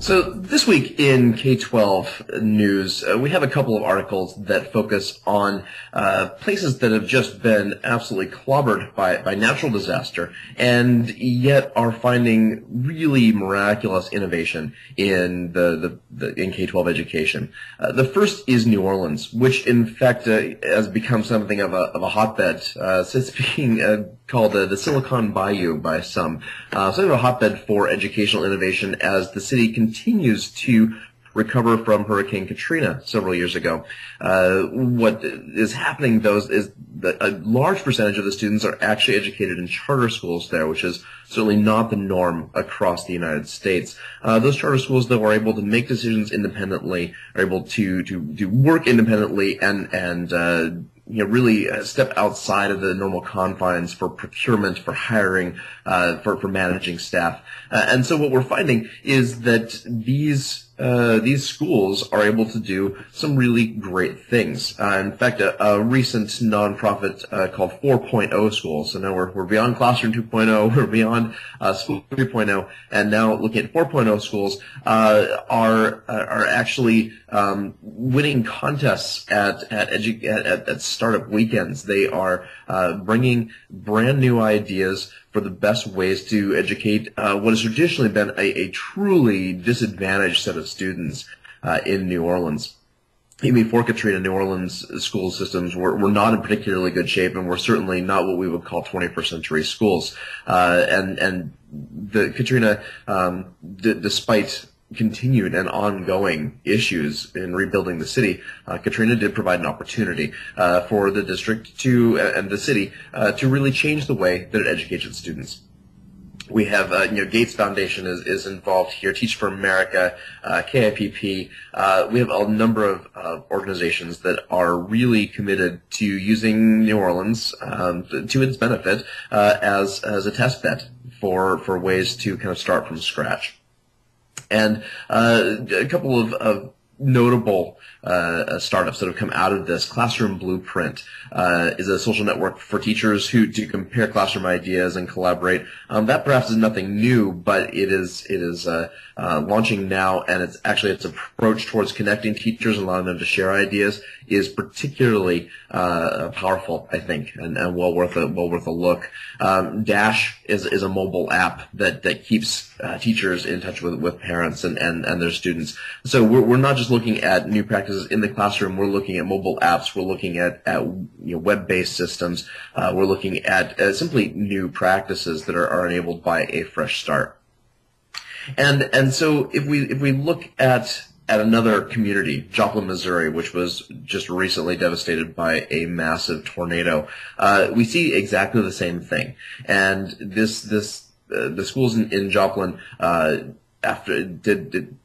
So this week in K12 news, we have a couple of articles that focus on places that have just been absolutely clobbered by natural disaster, and yet are finding really miraculous innovation in in K12 education. The first is New Orleans, which in fact has become something of a hotbed since being called the Silicon Bayou by some. Something of a hotbed for educational innovation as the city continues to recover from Hurricane Katrina several years ago. What is happening, though, is that a large percentage of the students are actually educated in charter schools there, which is certainly not the norm across the United States. Those charter schools, though, are able to make decisions independently, are able to work independently, and really step outside of the normal confines for procurement, for hiring, for managing staff. And so what we're finding is that these schools are able to do some really great things. In fact, a recent nonprofit called 4.0 Schools, so now we're beyond Classroom 2.0, we're beyond School 3.0, and now looking at 4.0 schools, are actually winning contests at startup weekends. They are bringing brand new ideas for the best ways to educate what has traditionally been a truly disadvantaged set of students in New Orleans. Even before Katrina, New Orleans school systems were not in particularly good shape, and were certainly not what we would call 21st century schools. And the Katrina, despite continued and ongoing issues in rebuilding the city, Katrina did provide an opportunity for the district and the city to really change the way that it educates its students. We have, Gates Foundation is involved here, Teach for America, KIPP. We have a number of organizations that are really committed to using New Orleans to its benefit as a test bed for ways to kind of start from scratch. And a couple of notable startups that have come out of this. Classroom Blueprint is a social network for teachers to compare classroom ideas and collaborate. That perhaps is nothing new, but it is launching now, and its approach towards connecting teachers and allowing them to share ideas is particularly powerful, I think, and well worth a look. Dash is a mobile app that keeps teachers in touch with parents and their students. So we're not just looking at new practices in the classroom. We're looking at mobile apps. We're looking at web-based systems. We're looking at simply new practices that are enabled by a fresh start. And so if we look at another community, Joplin, Missouri, which was just recently devastated by a massive tornado, we see exactly the same thing. And the schools in Joplin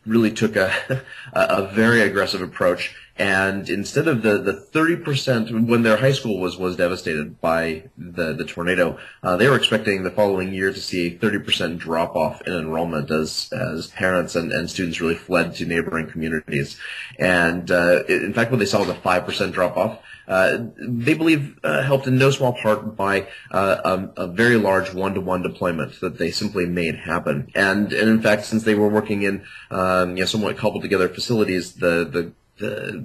really took a very aggressive approach. And instead of the 30%, when their high school was devastated by the tornado, they were expecting the following year to see a 30% drop off in enrollment as parents and students really fled to neighboring communities. And in fact, what they saw was a 5% drop off. They believe helped in no small part by a very large one-to-one deployment that they simply made happen. And in fact, since they were working in somewhat cobbled together facilities, the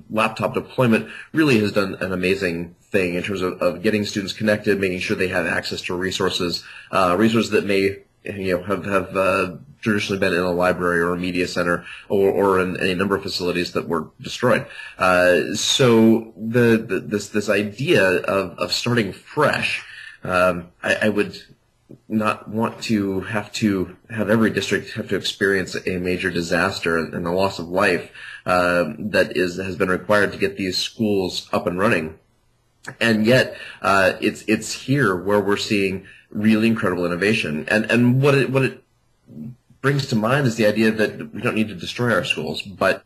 laptop deployment really has done an amazing thing in terms of getting students connected, making sure they have access to resources that may have traditionally been in a library or a media center or in a number of facilities that were destroyed. So this idea of starting fresh, I would not want to have every district have to experience a major disaster and the loss of life that has been required to get these schools up and running. And yet, it's here where we're seeing really incredible innovation. And what it brings to mind is the idea that we don't need to destroy our schools, but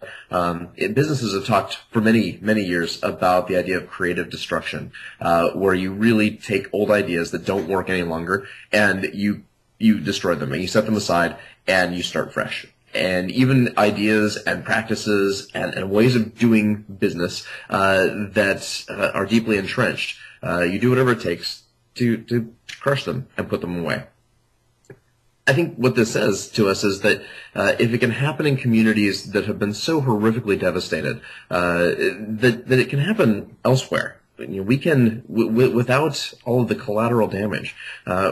businesses have talked for many, many years about the idea of creative destruction, where you really take old ideas that don't work any longer and you destroy them and you set them aside and you start fresh. And even ideas and practices and ways of doing business that are deeply entrenched, you do whatever it takes to crush them and put them away. I think what this says to us is that if it can happen in communities that have been so horrifically devastated, that it can happen elsewhere. We can, without all of the collateral damage,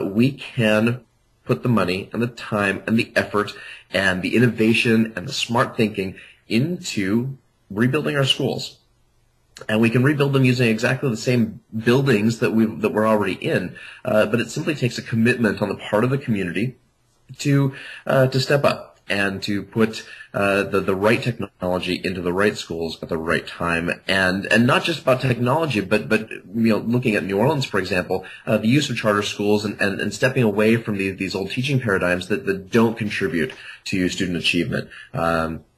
we can put the money and the time and the effort and the innovation and the smart thinking into rebuilding our schools. And we can rebuild them using exactly the same buildings that we're already in, but it simply takes a commitment on the part of the community to step up and to put the right technology into the right schools at the right time, and not just about technology, but looking at New Orleans, for example, the use of charter schools and stepping away from these old teaching paradigms that don't contribute to student achievement.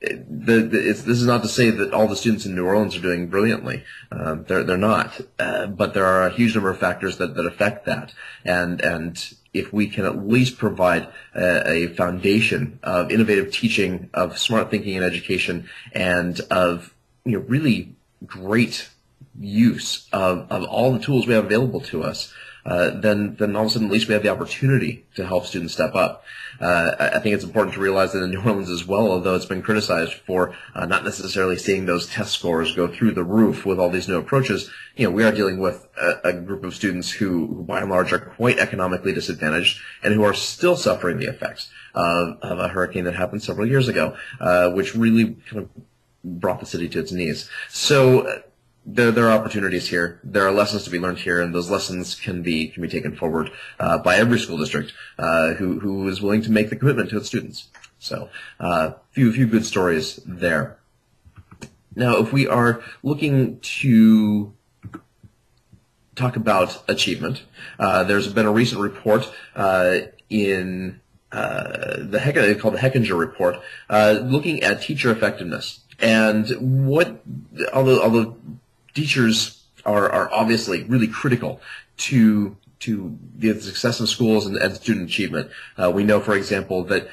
This is not to say that all the students in New Orleans are doing brilliantly. They're not, but there are a huge number of factors that affect that, and if we can at least provide a foundation of innovative teaching, of smart thinking and education, and of really great use of all the tools we have available to us, then all of a sudden at least we have the opportunity to help students step up. I think it's important to realize that in New Orleans as well, although it's been criticized for not necessarily seeing those test scores go through the roof with all these new approaches, we are dealing with a group of students who by and large are quite economically disadvantaged and who are still suffering the effects of a hurricane that happened several years ago, which really kind of brought the city to its knees. So there are opportunities here. There are lessons to be learned here, and those lessons can be taken forward by every school district who is willing to make the commitment to its students. So, few good stories there. Now, if we are looking to talk about achievement, there's been a recent report in called the Hechinger Report, looking at teacher effectiveness, and although teachers are obviously really critical to the success of schools and student achievement. We know, for example, that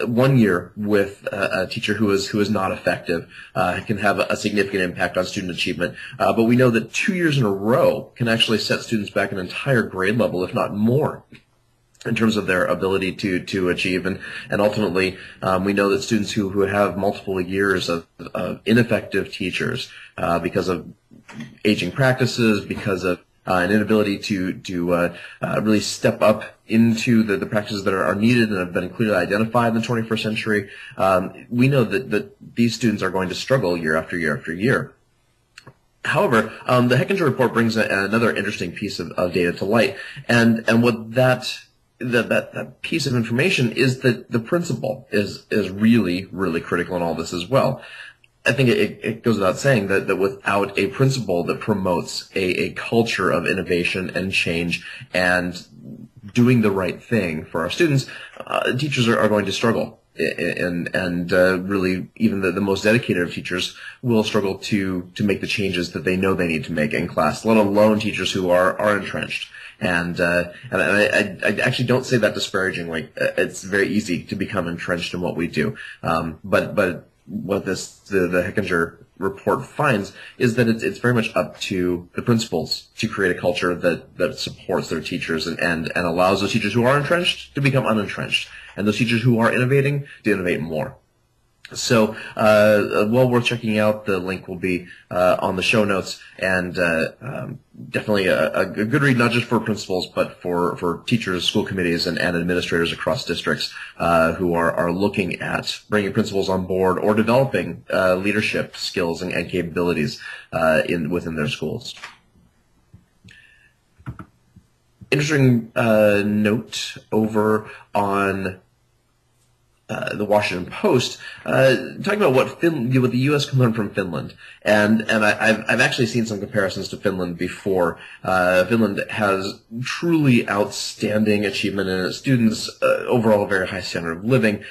1 year with a teacher who is not effective can have a significant impact on student achievement. But we know that 2 years in a row can actually set students back an entire grade level, if not more, in terms of their ability to achieve. And ultimately, we know that students who have multiple years of ineffective teachers because of aging practices, because of an inability to really step up into the practices that are needed and have been clearly identified in the 21st century, we know that these students are going to struggle year after year after year. However, the Hechinger Report brings another interesting piece of data to light, and what that piece of information is that the principal is really, really critical in all this as well. I think it goes without saying that without a principal that promotes a culture of innovation and change and doing the right thing for our students, teachers are going to struggle. And really, even the most dedicated of teachers will struggle to make the changes that they know they need to make in class, let alone teachers who are entrenched. And I actually don't say that disparagingly. It's very easy to become entrenched in what we do. But what the Hechinger Report finds is that it's very much up to the principals to create a culture that supports their teachers and allows those teachers who are entrenched to become unentrenched, and those teachers who are innovating to innovate more. So, well worth checking out. The link will be on the show notes, and definitely a good read, not just for principals, but for teachers, school committees, and administrators across districts who are looking at bringing principals on board or developing leadership skills and capabilities within their schools. Interesting note over on the Washington Post, talking about what the U.S. can learn from Finland, and I've actually seen some comparisons to Finland before. Finland has truly outstanding achievement in its students, overall a very high standard of living,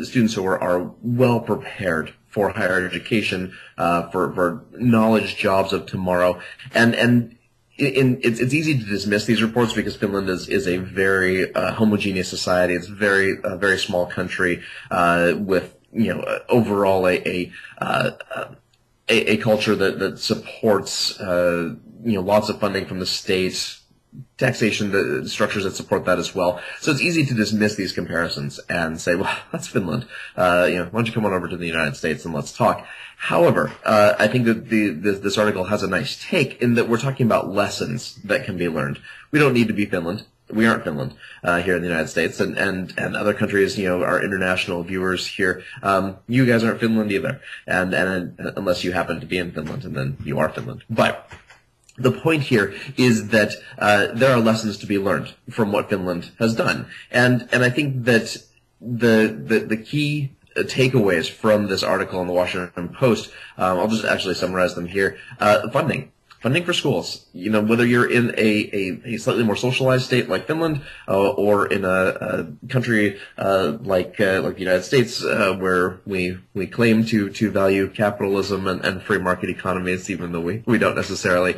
students who are well prepared for higher education, for knowledge jobs of tomorrow, and it's easy to dismiss these reports because Finland is a very homogeneous society. It's a very small country with overall a culture that supports lots of funding from the state, taxation, the structures that support that as well. So it's easy to dismiss these comparisons and say, well, that's Finland. Why don't you come on over to the United States and let's talk. However, I think that this article has a nice take in that we're talking about lessons that can be learned. We don't need to be Finland. We aren't Finland here in the United States, and other countries, our international viewers here. You guys aren't Finland either, and unless you happen to be in Finland, and then you are Finland. But the point here is that there are lessons to be learned from what Finland has done, and I think that the key takeaways from this article in the Washington Post, I'll just actually summarize them here. Funding for schools. Whether you're in a slightly more socialized state like Finland, or in a country like the United States, where we claim to value capitalism and free market economies, even though we don't necessarily.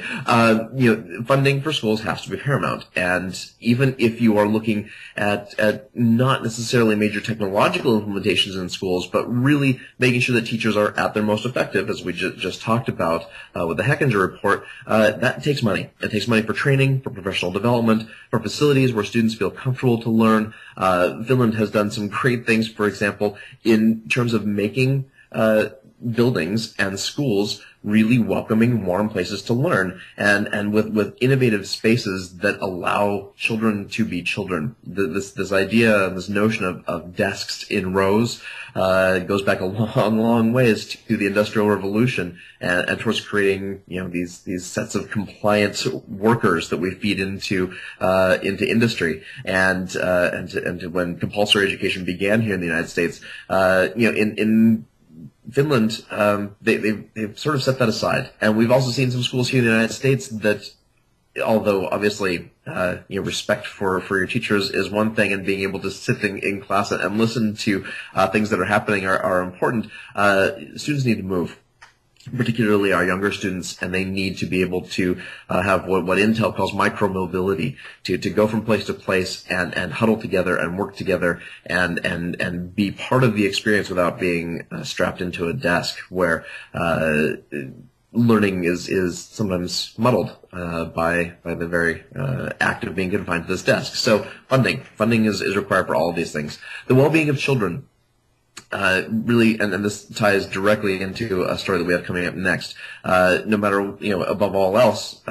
Funding for schools has to be paramount. And even if you are looking at not necessarily major technological implementations in schools, but really making sure that teachers are at their most effective, as we just talked about with the Hechinger Report, that takes money. It takes money for training, for professional development, for facilities where students feel comfortable to learn. Finland has done some great things, for example, in terms of making buildings and schools really welcoming, warm places to learn, and with innovative spaces that allow children to be children. This idea, this notion of desks in rows goes back a long ways to the Industrial Revolution and towards creating these sets of compliant workers that we feed into industry and to when compulsory education began here in the United States. In Finland, they've sort of set that aside, and we've also seen some schools here in the United States that, although obviously respect for your teachers is one thing, and being able to sit in class and listen to things that are happening are important. Students need to move, particularly our younger students, and they need to be able to have what Intel calls micro-mobility, to go from place to place and huddle together and work together and be part of the experience without being strapped into a desk where learning is sometimes muddled by the very act of being confined to this desk. So funding is required for all of these things. The well-being of children. Really, and this ties directly into a story that we have coming up next. No matter, above all else,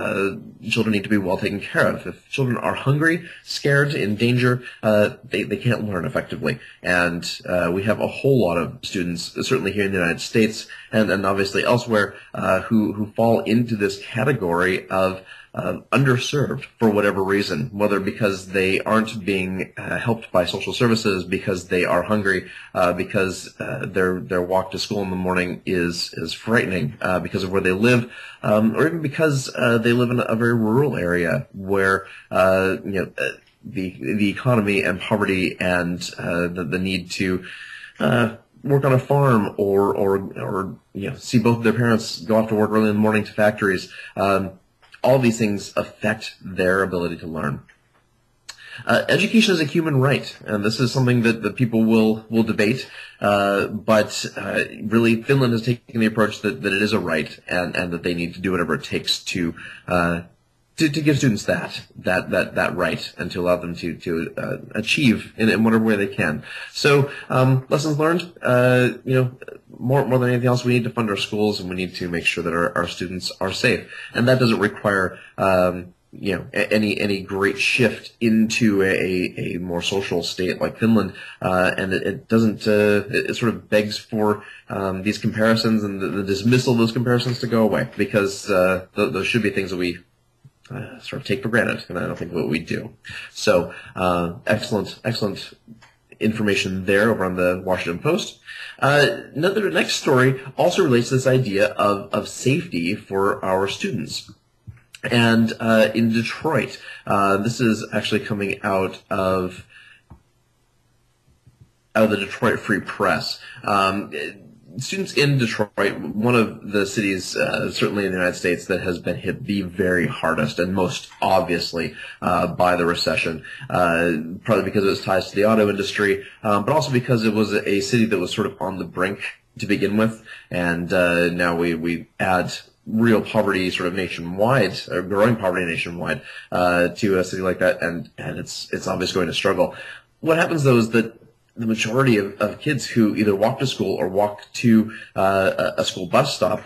children need to be well taken care of. If children are hungry, scared, in danger, they can't learn effectively. And we have a whole lot of students, certainly here in the United States and obviously elsewhere, who fall into this category of underserved for whatever reason, whether because they aren't being helped by social services, because they are hungry, because their walk to school in the morning is frightening because of where they live, or even because they live in a very rural area where the economy and poverty and the need to work on a farm or see both of their parents go off to work early in the morning to factories. All these things affect their ability to learn. Education is a human right, and this is something that people will debate, but really Finland has taken the approach that it is a right, and that they need to do whatever it takes to give students that right, and to allow them to achieve in whatever way they can. So lessons learned, more than anything else, we need to fund our schools, and we need to make sure that our students are safe. And that doesn't require any great shift into a more social state like Finland, and it doesn't. It sort of begs for these comparisons and the dismissal of those comparisons to go away, because those should be things that we sort of take for granted, and I don't think what we do. So excellent information there over on the Washington Post. Next story also relates to this idea of safety for our students. And in Detroit, this is actually coming out of the Detroit Free Press. Students in Detroit, one of the cities, certainly in the United States, that has been hit the very hardest and most obviously by the recession, probably because of its ties to the auto industry, but also because it was a city that was sort of on the brink to begin with, and now we add real poverty sort of nationwide, or growing poverty nationwide, to a city like that, and it's obviously going to struggle. What happens though is that the majority of kids who either walk to school or walk to a school bus stop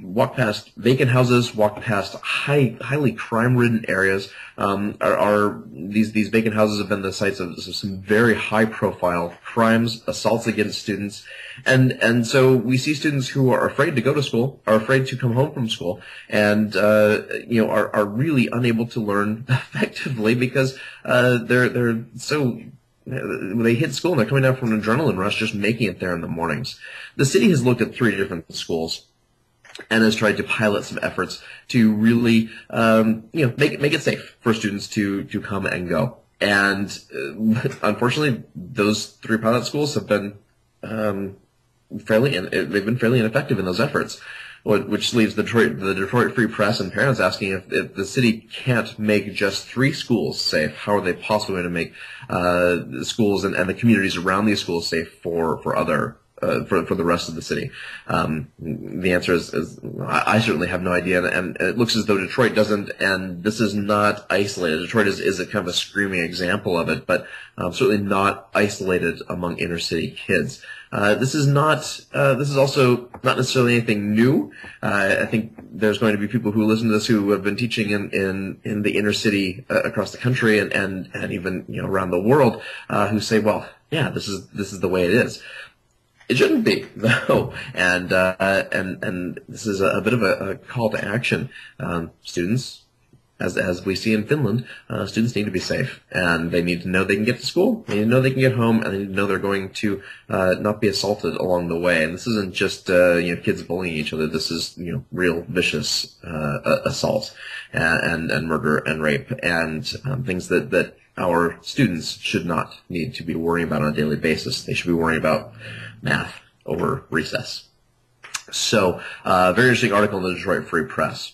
walk past vacant houses, walk past highly crime-ridden areas. These vacant houses have been the sites of some very high-profile crimes, assaults against students, and so we see students who are afraid to go to school, are afraid to come home from school, and are really unable to learn effectively because they're so. When they hit school and they're coming down from an adrenaline rush, just making it there in the mornings. The city has looked at 3 different schools and has tried to pilot some efforts to really, make it safe for students to come and go. And unfortunately, those 3 pilot schools have been they've been fairly ineffective in those efforts. Which leaves the Detroit Free Press and parents asking if the city can't make just 3 schools safe, how are they possibly going to make the schools and the communities around these schools safe for the rest of the city? The answer is I certainly have no idea, and it looks as though Detroit doesn't, and this is not isolated. Detroit is a kind of a screaming example of it, but certainly not isolated among inner city kids. This is also not necessarily anything new. I think there's going to be people who listen to this who have been teaching in the inner city across the country and even around the world who say, well, yeah, this is the way it is. It shouldn't be, though, and this is a bit of a call to action. Students, as we see in Finland, students need to be safe, and they need to know they can get to school, they need to know they can get home, and they need to know they're going to not be assaulted along the way. And this isn't just kids bullying each other. This is real vicious assault and murder and rape and things that our students should not need to be worrying about on a daily basis. They should be worrying about math over recess. So, very interesting article in the Detroit Free Press.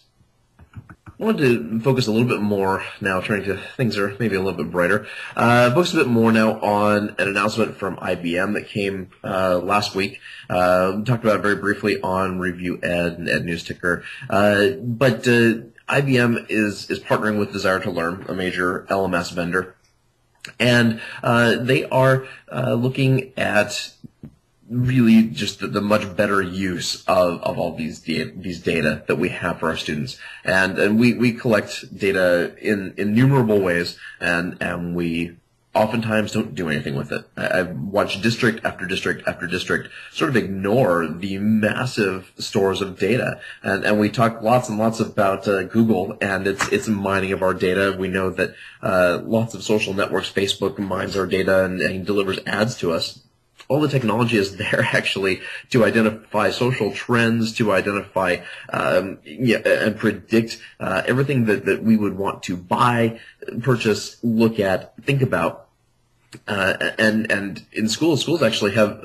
I wanted to focus a little bit more now, turning to things that are maybe a little bit brighter. Focus a bit more now on an announcement from IBM that came last week. We talked about it very briefly on Review Ed and Ed News Ticker. But IBM is partnering with Desire to Learn, a major LMS vendor, and they are looking at really just the much better use of all these data that we have for our students. And we collect data in innumerable ways, and we oftentimes don't do anything with it. I've watched district after district after district sort of ignore the massive stores of data. And we talk lots and lots about Google and its mining of our data. We know that lots of social networks, Facebook mines our data and delivers ads to us. All the technology is there actually to identify social trends, to identify and predict everything that we would want to buy, purchase, look at, think about. And in schools actually have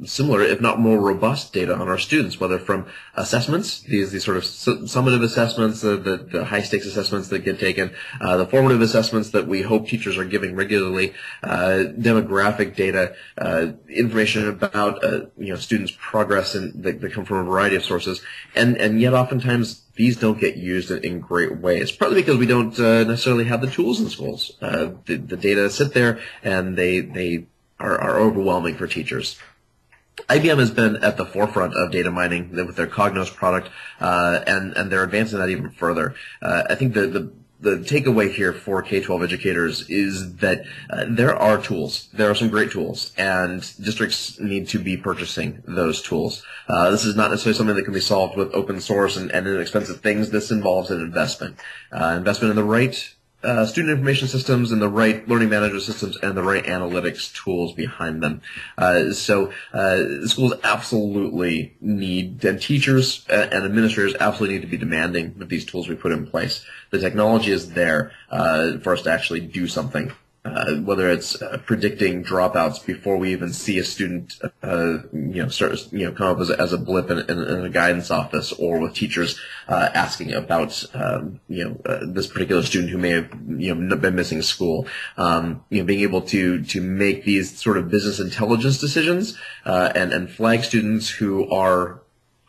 similar, if not more robust data on our students, whether from assessments, these sort of summative assessments, the high stakes assessments that get taken, the formative assessments that we hope teachers are giving regularly, demographic data, information about students' progress that come from a variety of sources, and yet oftentimes these don't get used in great ways, partly because we don't necessarily have the tools in schools. The data sit there, and they are overwhelming for teachers. IBM has been at the forefront of data mining with their Cognos product, and they're advancing that even further. I think the takeaway here for K12 educators is that there are tools. There are some great tools, and districts need to be purchasing those tools. This is not necessarily something that can be solved with open source and inexpensive things. This involves an investment. Investment in the right student information systems and the right learning management systems and the right analytics tools behind them. So schools absolutely need, and teachers and administrators absolutely need to be demanding that these tools be put in place. The technology is there for us to actually do something. Whether it's predicting dropouts before we even see a student, come up as a blip in a guidance office, or with teachers asking about, this particular student who may have, been missing school. Being able to make these sort of business intelligence decisions and flag students who are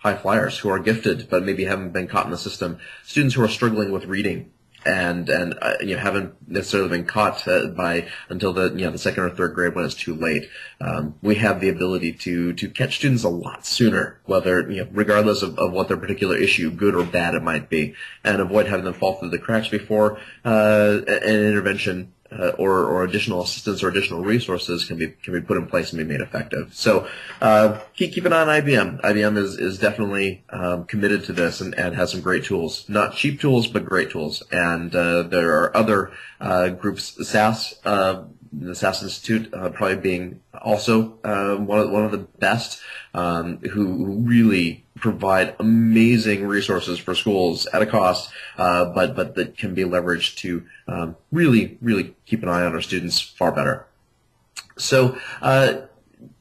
high flyers who are gifted but maybe haven't been caught in the system, students who are struggling with reading and haven't necessarily been caught by until the second or third grade when it's too late. We have the ability to catch students a lot sooner, whether regardless of what their particular issue, good or bad it might be, and avoid having them fall through the cracks before an intervention or additional assistance or additional resources can be put in place and be made effective. So keep an eye on IBM. IBM is definitely committed to this and has some great tools. Not cheap tools, but great tools. And there are other groups, SAS, the SAS Institute probably being also one of the best, who really provide amazing resources for schools at a cost, but that can be leveraged to really keep an eye on our students far better. So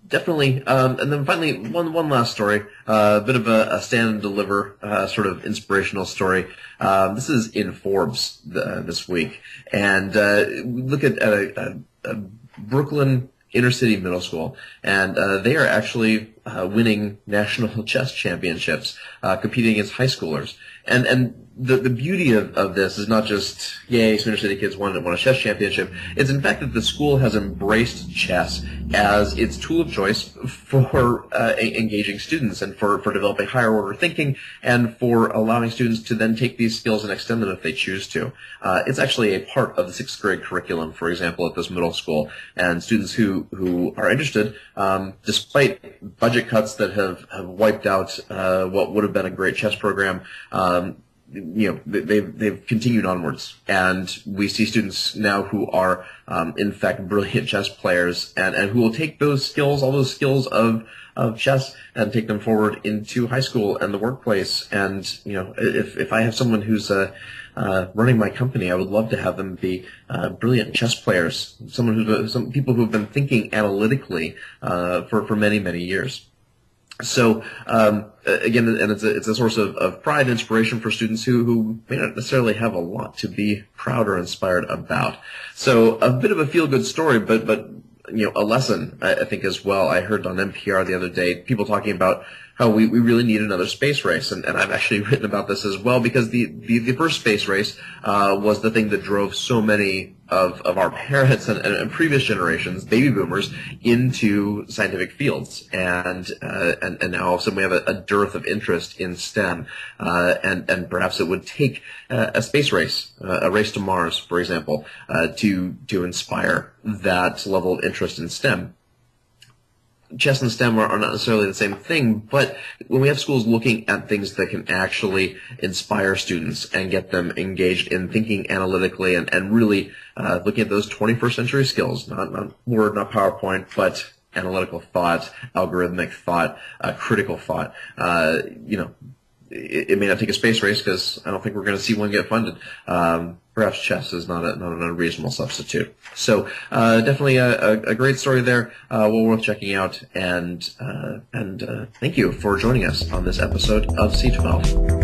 definitely, and then finally one last story, a bit of a stand and deliver sort of inspirational story. This is in Forbes this week, and we look at a Brooklyn inner city middle school, and they are actually winning national chess championships, competing against high schoolers. And the beauty of this is not just, yay, inner city kids won a chess championship. It's in fact that the school has embraced chess as its tool of choice for engaging students and for developing higher order thinking and for allowing students to then take these skills and extend them if they choose to. It's actually a part of the 6th grade curriculum, for example, at this middle school. And students who are interested, despite budget cuts that have wiped out what would have been a great chess program, they've continued onwards, and we see students now who are in fact brilliant chess players and who will take those skills, all those skills of chess, and take them forward into high school and the workplace. And if I have someone who's running my company, I would love to have them be brilliant chess players, some people who have been thinking analytically for many years. So again, and it's a source of pride and inspiration for students who may not necessarily have a lot to be proud or inspired about. So a bit of a feel-good story, but a lesson, I think, as well. I heard on NPR the other day people talking about how we really need another space race, and I've actually written about this as well, because the first space race was the thing that drove so many of our parents and previous generations, baby boomers, into scientific fields, and now all of a sudden we have a dearth of interest in STEM, and perhaps it would take a space race, a race to Mars, for example, to inspire that level of interest in STEM. Chess and STEM are not necessarily the same thing, but when we have schools looking at things that can actually inspire students and get them engaged in thinking analytically and really looking at those 21st century skills, not Word, not PowerPoint, but analytical thought, algorithmic thought, critical thought, it may not take a space race, because I don't think we're going to see one get funded. Perhaps chess is not an unreasonable substitute. So definitely a great story there, well worth checking out. And thank you for joining us on this episode of C12.